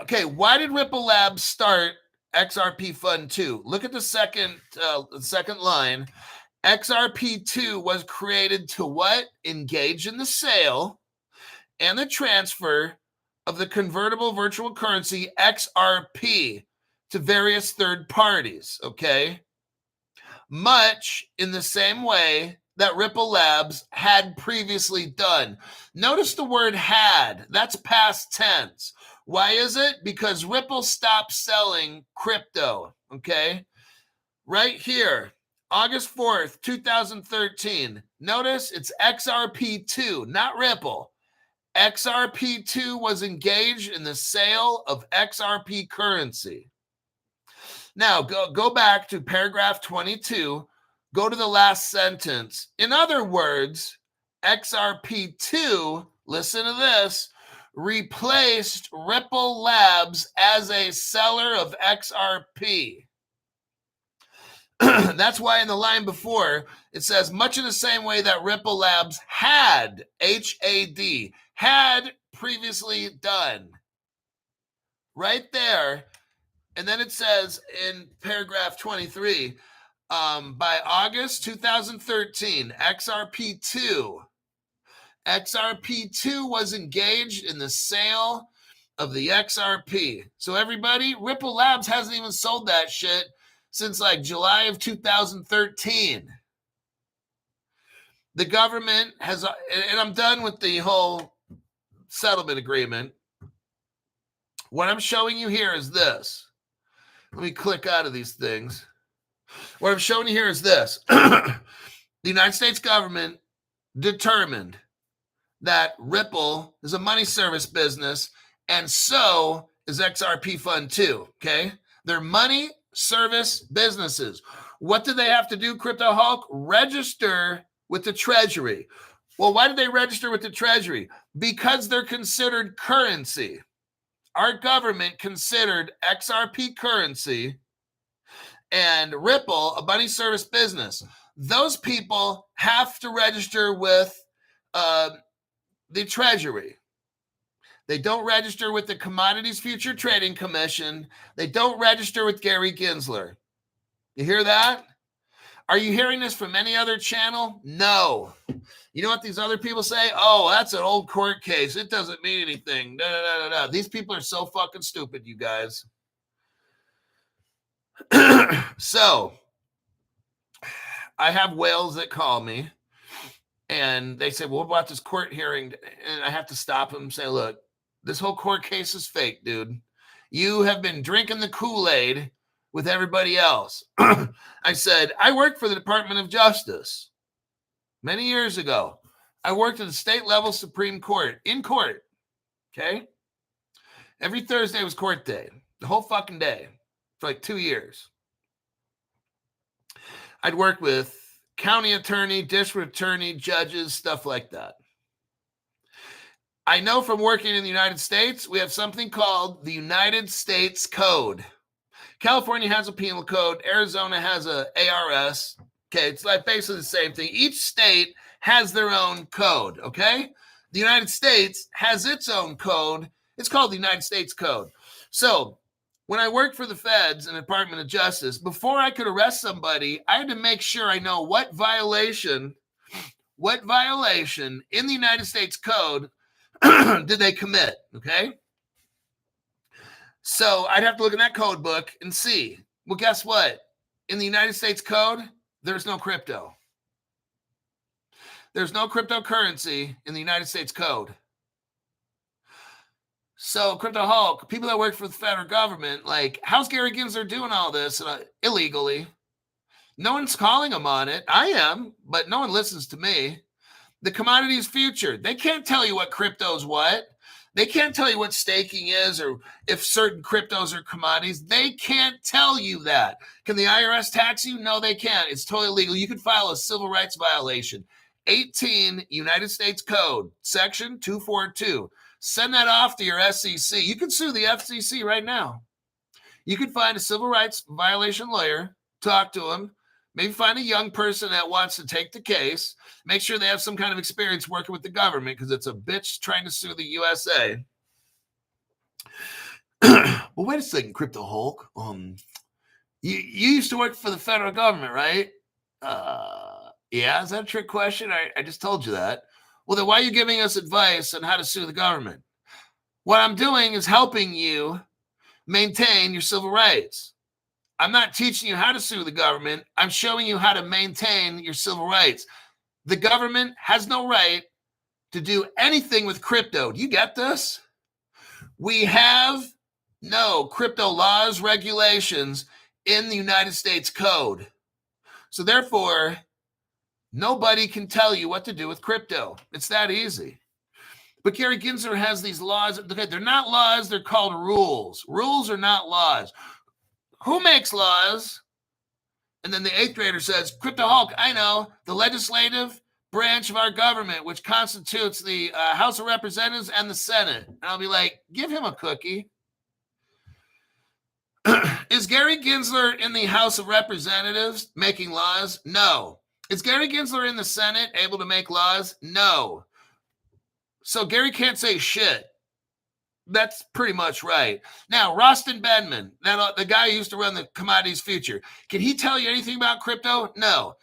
okay, why did Ripple Labs start XRP Fund 2? Look at the second line. XRP 2 was created to what? Engage in the sale and the transfer of the convertible virtual currency XRP to various third parties, okay? Much in the same way that Ripple Labs had previously done. Notice the word had. That's past tense. Why is it? Because Ripple stopped selling crypto, okay? Right here, August 4th, 2013. Notice it's XRP2, not Ripple. XRP2 was engaged in the sale of XRP currency. Now, go back to paragraph 22. Go to the last sentence. In other words, XRP2, listen to this, replaced Ripple Labs as a seller of XRP. That's why in the line before, it says much in the same way that Ripple Labs had, H-A-D, had previously done. Right there. And then it says in paragraph 23, by August 2013, XRP2 was engaged in the sale of the XRP. So everybody, Ripple Labs hasn't even sold that shit since like July of 2013. The government has, and I'm done with the whole settlement agreement. What I'm showing you here is this. Let me click out of these things. What I'm showing you here is this. The United States government determined that Ripple is a money service business, and so is XRP Fund 2, okay? They're money service businesses. What do they have to do, Crypto Hulk? Register with the Treasury. Well, why did they register with the Treasury? Because they're considered currency. Our government considered XRP currency and Ripple a money service business. Those people have to register with the Treasury. They don't register with the Commodities Future Trading Commission. They don't register with Gary Gensler. You hear that? Are you hearing this from any other channel? No. You know what these other people say? Oh, that's an old court case. It doesn't mean anything. Da, da, da, da, da. These people are so fucking stupid, you guys. So, I have whales that call me, and they say, well, what about this court hearing? And I have to stop them and say, look, this whole court case is fake, dude. You have been drinking the Kool-Aid with everybody else. I said, I worked for the Department of Justice many years ago. I worked at the state level Supreme Court, in court, okay? Every Thursday was court day, the whole fucking day, for like 2 years. I'd work with county attorney, district attorney, judges, stuff like that. I know from working in the United States, we have something called the United States Code. California has a penal code. Arizona has a ARS. Okay, it's like basically the same thing. Each state has their own code, okay? The United States has its own code. It's called the United States Code. So when I worked for the feds and the Department of Justice, before I could arrest somebody, I had to make sure I know what violation in the United States Code did they commit, okay? So I'd have to look in that code book and see. Well, guess what? In the United States Code, there's no crypto. There's no cryptocurrency in the United States Code. So, Crypto Hulk, people that work for the federal government, like, how's Gary Gensler doing all this illegally? No one's calling him on it. I am, but no one listens to me. The commodities future, they can't tell you what crypto's what. They can't tell you what staking is or if certain cryptos are commodities. They can't tell you that. Can the IRS tax you? No, they can't. It's totally illegal. You could file a civil rights violation. 18 United States Code, Section 242. Send that off to your SEC. You can sue the FCC right now. You could find a civil rights violation lawyer, talk to him, maybe find a young person that wants to take the case, make sure they have some kind of experience working with the government because it's a bitch trying to sue the USA. Well, wait a second, Crypto Hulk. You used to work for the federal government, right? Yeah, is that a trick question? I just told you that. Well, then why are you giving us advice on how to sue the government? What I'm doing is helping you maintain your civil rights. I'm not teaching you how to sue the government. I'm showing you how to maintain your civil rights. The government has no right to do anything with crypto. Do you get this? We have no crypto laws, regulations in the United States Code. So therefore, nobody can tell you what to do with crypto. It's that easy. But Gary Gensler has these laws. Okay, they're not laws. They're called rules. Rules are not laws. Who makes laws? And then the 8th grader says, Crypto Hulk, I know, the legislative branch of our government, which constitutes the House of Representatives and the Senate. And I'll be like, give him a cookie. Is Gary Gensler in the House of Representatives making laws? No. Is Gary Gensler in the Senate able to make laws? No. So Gary can't say shit. That's pretty much right. Now, Rostin Bedman, the guy who used to run the commodities future, can he tell you anything about crypto? No.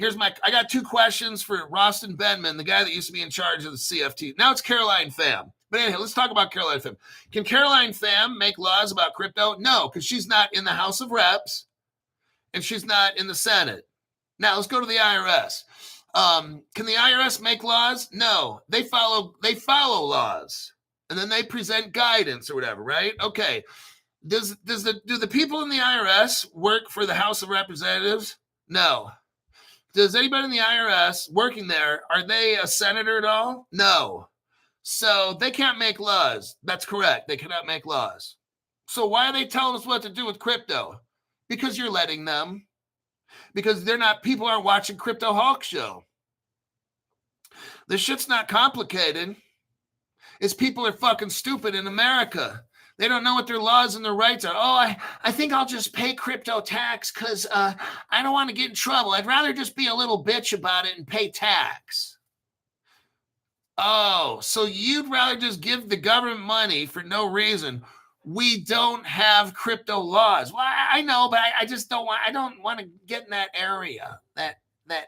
I got 2 questions for Rostin Bedman, the guy that used to be in charge of the CFT. Now it's Caroline Pham. But anyway, let's talk about Caroline Pham. Can Caroline Pham make laws about crypto? No, because she's not in the House of Reps and she's not in the Senate. Now let's go to the IRS. Can the IRS make laws? No, they follow laws. And then they present guidance or whatever, right? Okay. Do the people in the IRS work for the House of Representatives? No. Does anybody in the IRS working there, are they a senator at all? No. So they can't make laws. That's correct. They cannot make laws. So why are they telling us what to do with crypto? Because you're letting them. Because people aren't watching Crypto Hulk Show. This shit's not complicated. It's people are fucking stupid in America. They don't know what their laws and their rights are. Oh, I think I'll just pay crypto tax because I don't want to get in trouble. I'd rather just be a little bitch about it and pay tax. Oh, so you'd rather just give the government money for no reason we don't have crypto laws. Well, I know, but I just don't want. I don't want to get in that area. That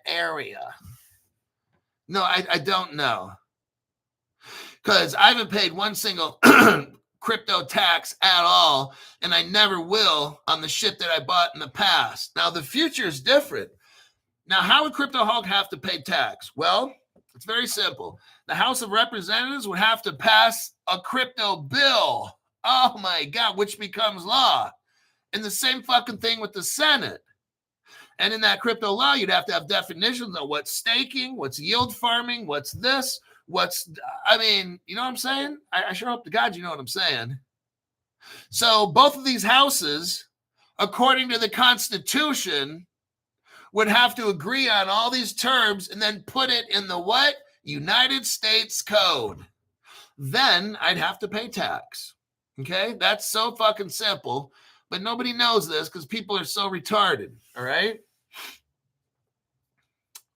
area. No, I don't know, because I haven't paid one single crypto tax at all, and I never will on the shit that I bought in the past. Now the future is different. Now, how would Crypto Hulk have to pay tax? Well, it's very simple. The House of Representatives would have to pass a crypto bill. Oh my God, which becomes law. And the same fucking thing with the Senate. And in that crypto law, you'd have to have definitions of what's staking, what's yield farming, what's this, I mean, you know what I'm saying? I sure hope to God you know what I'm saying. So both of these houses, according to the Constitution, would have to agree on all these terms and then put it in the what? United States Code. Then I'd have to pay tax. Okay? That's so fucking simple. But nobody knows this because people are so retarded. All right?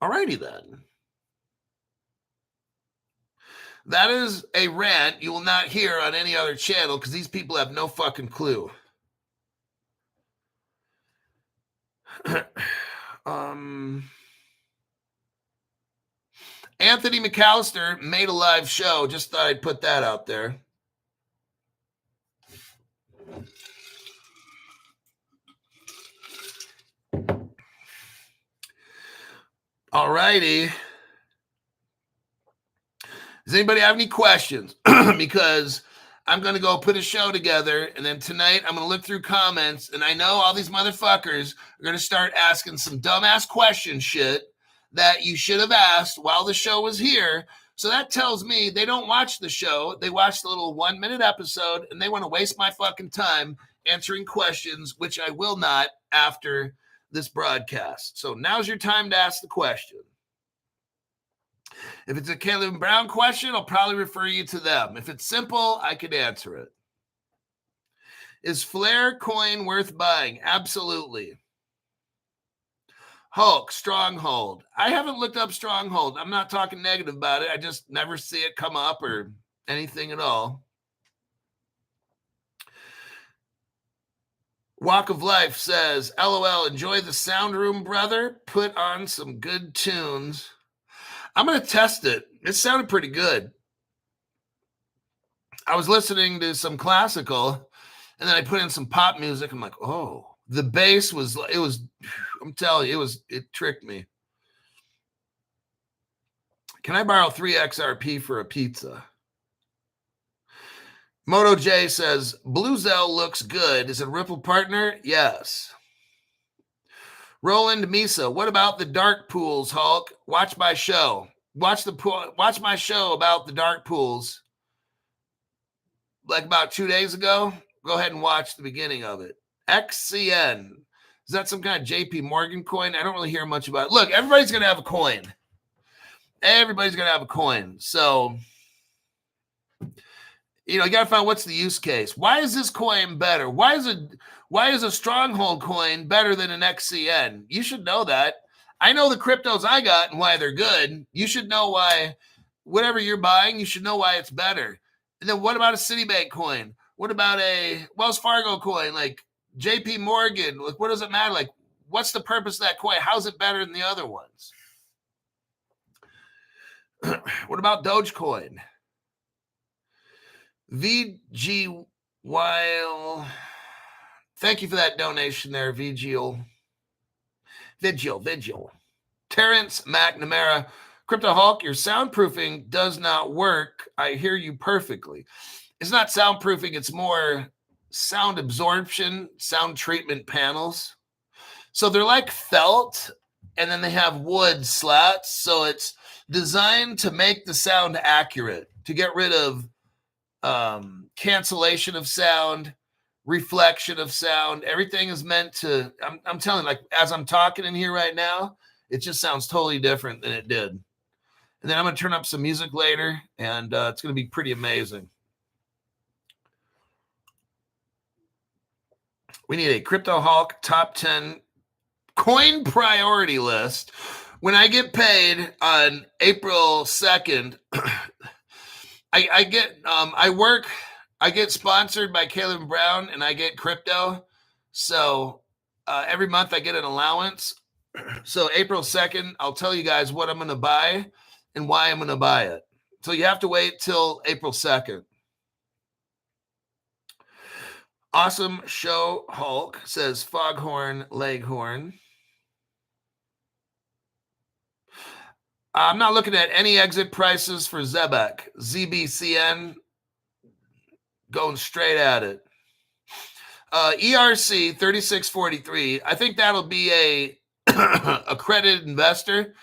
Alrighty then. That is a rant you will not hear on any other channel because these people have no fucking clue. Anthony McAllister made a live show. Just thought I'd put that out there. All righty. Does anybody have any questions? Because I'm going to go put a show together, and then tonight I'm going to look through comments, and I know all these motherfuckers are going to start asking some dumbass question shit that you should have asked while the show was here. So that tells me they don't watch the show. They watch the little 1-minute episode, and they want to waste my fucking time answering questions, which I will not after this broadcast. So now's your time to ask the question. If it's a Caleb Brown question, I'll probably refer you to them. If it's simple, I could answer it. Is Flare coin worth buying? Absolutely. Hulk, Stronghold. I haven't looked up Stronghold. I'm not talking negative about it. I just never see it come up or anything at all. Walk of Life says, LOL, enjoy the sound room, brother. Put on some good tunes. I'm going to test it. It sounded pretty good. I was listening to some classical, and then I put in some pop music. I'm like, oh, the bass was, I'm telling you, it tricked me. Can I borrow 3 XRP for a pizza? Moto J says, Bluezell looks good. Is it Ripple partner? Yes. Roland Misa, what about the dark pools, Hulk? Watch my show. Watch my show about the dark pools. Like about 2 days ago. Go ahead and watch the beginning of it. XCN. Is that some kind of JP Morgan coin? I don't really hear much about it. Look, everybody's going to have a coin. Everybody's going to have a coin. So, you got to find what's the use case. Why is this coin better? Why is a Stronghold coin better than an XCN? You should know that. I know the cryptos I got and why they're good. You should know why whatever you're buying, you should know why it's better. And then what about a Citibank coin? What about a Wells Fargo coin? Like JP Morgan? Like, what does it matter? Like, what's the purpose of that coin? How's it better than the other ones? What about Dogecoin? VG While. Thank you for that donation there, Vigil. Terrence McNamara. Crypto Hulk, your soundproofing does not work. I hear you perfectly. It's not soundproofing. It's more sound absorption, sound treatment panels. So they're like felt, and then they have wood slats. So it's designed to make the sound accurate, to get rid of cancellation of sound, reflection of sound. Everything is meant to, I'm telling you, like as I'm talking in here right now, it just sounds totally different than it did. And then I'm going to turn up some music later, and it's going to be pretty amazing. We need a Crypto Hulk top 10 coin priority list. When I get paid on April 2nd, I work I get sponsored by Caleb Brown, and I get crypto. So every month I get an allowance. So April 2nd, I'll tell you guys what I'm going to buy and why I'm going to buy it. So you have to wait till April 2nd. Awesome show, Hulk, says Foghorn Leghorn. I'm not looking at any exit prices for Zebek. ZBCN, going straight at it. ERC 3643. I think that'll be a accredited investor.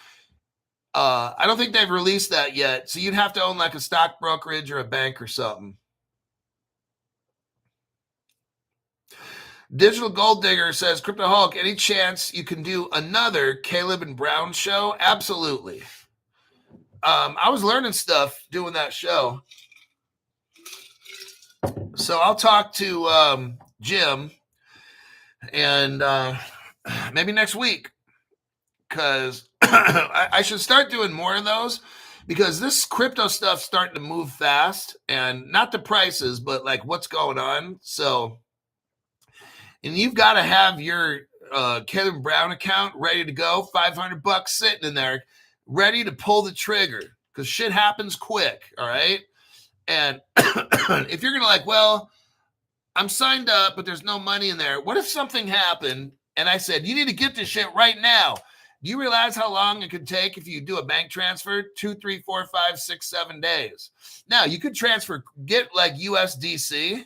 I don't think they've released that yet. So you'd have to own like a stock brokerage or a bank or something. Digital Gold Digger says, Crypto Hulk, any chance you can do another Caleb and Brown show? Absolutely. I was learning stuff doing that show. So I'll talk to Jim and maybe next week, because I should start doing more of those, because this crypto stuff's starting to move fast, and not the prices, but like what's going on. So, and you've got to have your Caleb Brown account ready to go, $500 sitting in there, ready to pull the trigger, because shit happens quick. All right. And if you're going to like, well, I'm signed up, but there's no money in there. What if something happened and I said, you need to get this shit right now? Do you realize how long it could take if you do a bank transfer? 2, 3, 4, 5, 6, 7 days. Now you could get like USDC.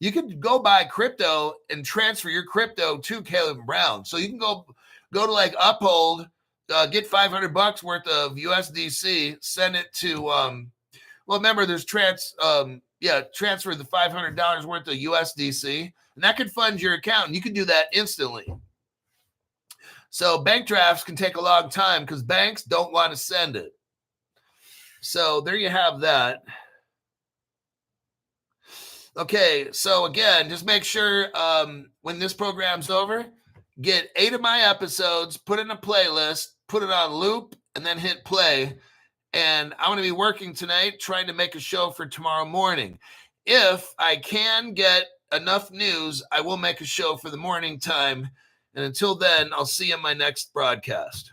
You could go buy crypto and transfer your crypto to Caleb Brown. So you can go to like Uphold, get $500 worth of USDC, send it to, well, remember there's transfer the $500 worth of USDC, and that could fund your account, and you can do that instantly. So bank drafts can take a long time because banks don't want to send it. So there you have that. Okay, so again, just make sure when this program's over, get 8 of my episodes, put in a playlist, put it on loop, and then hit play. And I'm going to be working tonight trying to make a show for tomorrow morning. If I can get enough news, I will make a show for the morning time. And until then, I'll see you in my next broadcast.